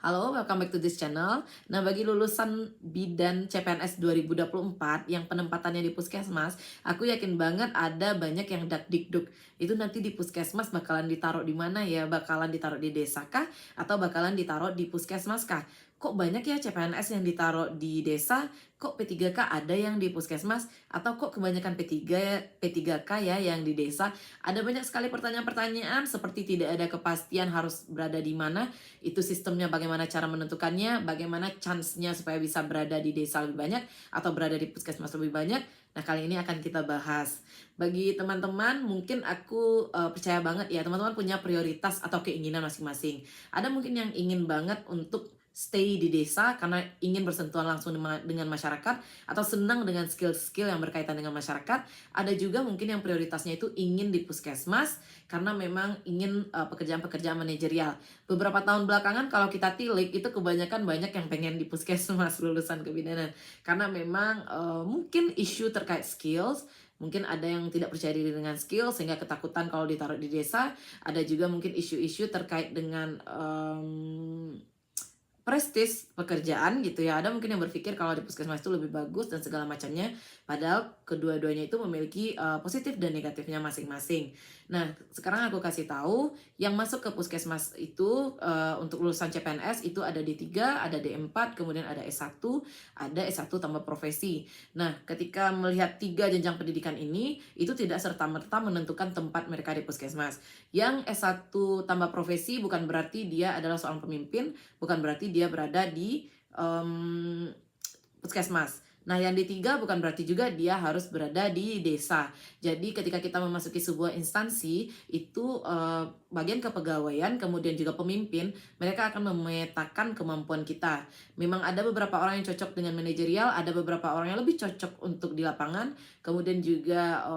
Halo, welcome back to this channel. Nah, bagi lulusan bidan CPNS 2024 yang penempatannya di puskesmas, aku yakin banget ada banyak yang dakdikduk. Itu nanti di puskesmas bakalan ditaruh di mana ya? Bakalan ditaruh di desa kah? Atau bakalan ditaruh di puskesmas kah? Kok banyak ya CPNS yang ditaruh di desa? Kok P3K ada yang di puskesmas? Atau kok kebanyakan P3K ya yang di desa? Ada banyak sekali pertanyaan-pertanyaan seperti tidak ada kepastian harus berada di mana. Itu sistemnya, bagaimana cara menentukannya, bagaimana chance-nya supaya bisa berada di desa lebih banyak atau berada di puskesmas lebih banyak. Nah, kali ini akan kita bahas. Bagi teman-teman, mungkin aku percaya banget ya, teman-teman punya prioritas atau keinginan masing-masing. Ada mungkin yang ingin banget untuk stay di desa karena ingin bersentuhan langsung dengan masyarakat atau senang dengan skill-skill yang berkaitan dengan masyarakat. Ada juga mungkin yang prioritasnya itu ingin di puskesmas karena memang ingin pekerjaan-pekerjaan manajerial. Beberapa tahun belakangan kalau kita tilik itu kebanyakan banyak yang pengen di puskesmas lulusan kebidanan karena memang mungkin isu terkait skills. Mungkin ada yang tidak percaya diri dengan skill sehingga ketakutan kalau ditaruh di desa. Ada juga mungkin isu-isu terkait dengan prestis pekerjaan gitu ya. Ada mungkin yang berpikir kalau di puskesmas itu lebih bagus dan segala macamnya, padahal kedua-duanya itu memiliki positif dan negatifnya masing-masing. Nah, sekarang aku kasih tahu yang masuk ke puskesmas itu untuk lulusan CPNS itu ada D3, ada D4, kemudian ada S1, ada S1 tambah profesi. Nah, ketika melihat 3 jenjang pendidikan ini, itu tidak serta-merta menentukan tempat mereka di puskesmas. Yang S1 tambah profesi bukan berarti dia adalah seorang pemimpin, bukan berarti dia berada di puskesmas. Nah, yang D3 bukan berarti juga dia harus berada di desa. Jadi ketika kita memasuki sebuah instansi, itu bagian kepegawaian, kemudian juga pemimpin, mereka akan memetakan kemampuan kita. Memang ada beberapa orang yang cocok dengan manajerial, ada beberapa orang yang lebih cocok untuk di lapangan, kemudian juga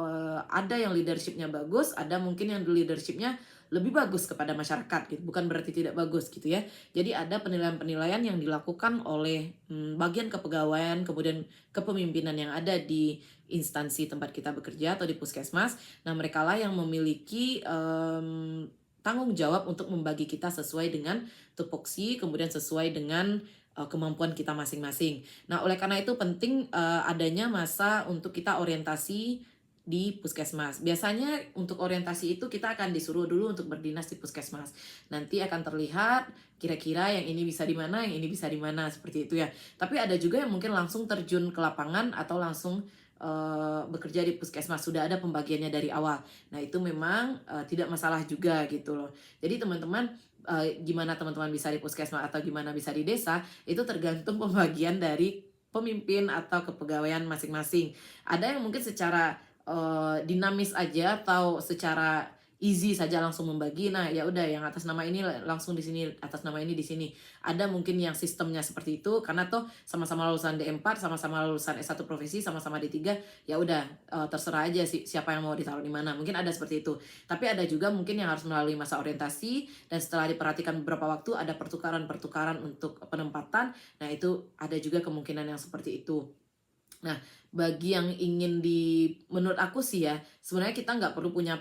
ada yang leadershipnya bagus, ada mungkin yang leadershipnya lebih bagus kepada masyarakat gitu, bukan berarti tidak bagus gitu ya. Jadi ada penilaian-penilaian yang dilakukan oleh bagian kepegawaian, kemudian kepemimpinan yang ada di instansi tempat kita bekerja atau di puskesmas. Nah, mereka lah yang memiliki tanggung jawab untuk membagi kita sesuai dengan tupoksi, kemudian sesuai dengan kemampuan kita masing-masing. Nah, oleh karena itu penting adanya masa untuk kita orientasi di puskesmas. Biasanya untuk orientasi itu kita akan disuruh dulu untuk berdinas di puskesmas. Nanti akan terlihat kira-kira yang ini bisa di mana, yang ini bisa di mana, seperti itu ya. Tapi ada juga yang mungkin langsung terjun ke lapangan atau langsung bekerja di puskesmas, sudah ada pembagiannya dari awal. Nah, itu memang tidak masalah juga gitu loh. Jadi teman-teman, gimana teman-teman bisa di puskesmas atau gimana bisa di desa, itu tergantung pembagian dari pemimpin atau kepegawaian masing-masing. Ada yang mungkin secara dinamis aja atau secara easy saja langsung membagi. Nah, ya udah yang atas nama ini langsung di sini, atas nama ini di sini. Ada mungkin yang sistemnya seperti itu karena toh sama-sama lulusan D4, sama-sama lulusan S1 profesi, sama-sama D3, ya udah terserah aja sih siapa yang mau ditaruh di mana. Mungkin ada seperti itu. Tapi ada juga mungkin yang harus melalui masa orientasi dan setelah diperhatikan beberapa waktu ada pertukaran-pertukaran untuk penempatan. Nah, itu ada juga kemungkinan yang seperti itu. Nah, bagi yang ingin menurut aku sih ya, sebenarnya kita nggak perlu punya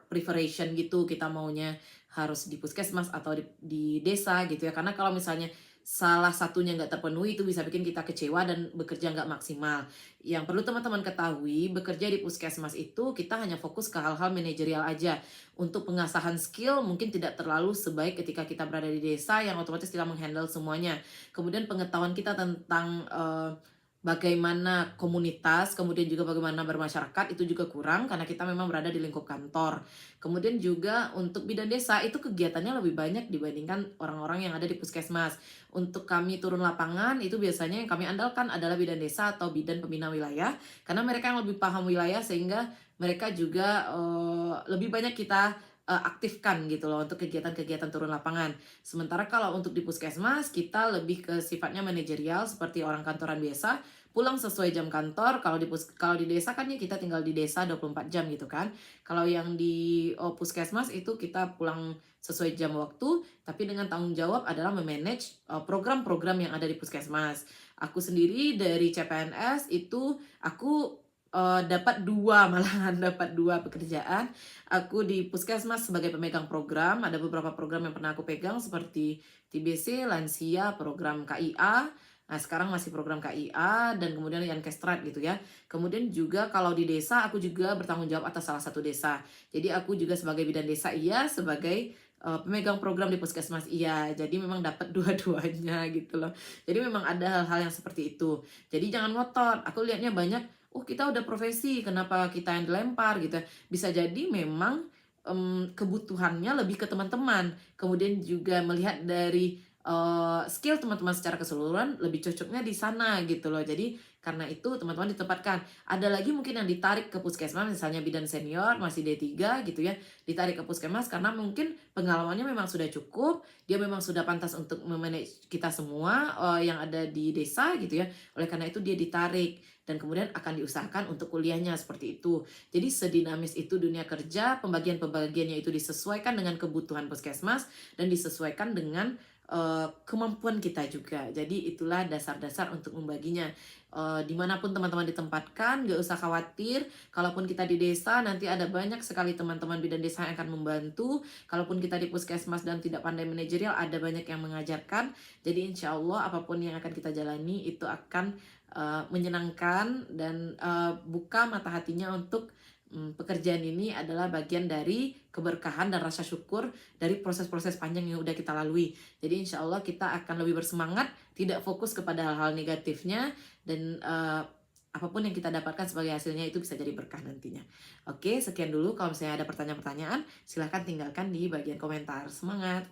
preferation gitu, kita maunya harus di puskesmas atau di desa gitu ya. Karena kalau misalnya salah satunya nggak terpenuhi, itu bisa bikin kita kecewa dan bekerja nggak maksimal. Yang perlu teman-teman ketahui, bekerja di puskesmas itu kita hanya fokus ke hal-hal manajerial aja. Untuk pengasahan skill mungkin tidak terlalu sebaik ketika kita berada di desa yang otomatis kita menghandle semuanya. Kemudian pengetahuan kita tentang bagaimana komunitas, kemudian juga bagaimana bermasyarakat itu juga kurang karena kita memang berada di lingkup kantor. Kemudian juga untuk bidan desa itu kegiatannya lebih banyak dibandingkan orang-orang yang ada di puskesmas. Untuk kami turun lapangan itu biasanya yang kami andalkan adalah bidan desa atau bidan pembina wilayah karena mereka yang lebih paham wilayah sehingga mereka juga lebih banyak kita aktifkan gitu loh untuk kegiatan-kegiatan turun lapangan. Sementara kalau untuk di puskesmas kita lebih ke sifatnya manajerial seperti orang kantoran biasa, pulang sesuai jam kantor. Kalau di desa kan ya kita tinggal di desa 24 jam gitu kan. Kalau yang di puskesmas itu kita pulang sesuai jam waktu, tapi dengan tanggung jawab adalah memanage program-program yang ada di puskesmas. Aku sendiri dari CPNS itu aku dapat 2 malahan, dapat 2 pekerjaan. Aku di puskesmas sebagai pemegang program, ada beberapa program yang pernah aku pegang seperti TBC, lansia, program KIA. Nah, sekarang masih program KIA dan kemudian Yankestrat gitu ya. Kemudian juga kalau di desa aku juga bertanggung jawab atas salah satu desa. Jadi aku juga sebagai bidan desa iya, sebagai pemegang program di puskesmas iya. Jadi memang dapat dua-duanya gitu loh. Jadi memang ada hal-hal yang seperti itu. Jadi jangan ngotot. Aku lihatnya banyak, oh kita udah profesi, kenapa kita yang dilempar gitu ya. Bisa jadi memang kebutuhannya lebih ke teman-teman. Kemudian juga melihat dari skill teman-teman secara keseluruhan lebih cocoknya di sana gitu loh. Jadi karena itu teman-teman ditempatkan. Ada lagi mungkin yang ditarik ke puskesmas, misalnya bidan senior masih D3 gitu ya, ditarik ke puskesmas karena mungkin pengalamannya memang sudah cukup, dia memang sudah pantas untuk memanage kita semua yang ada di desa gitu ya. Oleh karena itu dia ditarik dan kemudian akan diusahakan untuk kuliahnya seperti itu. Jadi sedinamis itu dunia kerja, pembagian-pembagiannya itu disesuaikan dengan kebutuhan puskesmas dan disesuaikan dengan kemampuan kita juga. Jadi itulah dasar-dasar untuk membaginya. Dimanapun teman-teman ditempatkan, gak usah khawatir. Kalaupun kita di desa, nanti ada banyak sekali teman-teman bidan desa yang akan membantu. Kalaupun kita di puskesmas dan tidak pandai manajerial, ada banyak yang mengajarkan. Jadi insya Allah apapun yang akan kita jalani itu akan menyenangkan dan buka mata hatinya untuk pekerjaan ini adalah bagian dari keberkahan dan rasa syukur dari proses-proses panjang yang udah kita lalui. Jadi insya Allah kita akan lebih bersemangat, tidak fokus kepada hal-hal negatifnya, dan apapun yang kita dapatkan sebagai hasilnya itu bisa jadi berkah nantinya. Oke, sekian dulu. Kalau misalnya ada pertanyaan-pertanyaan, silahkan tinggalkan di bagian komentar. Semangat!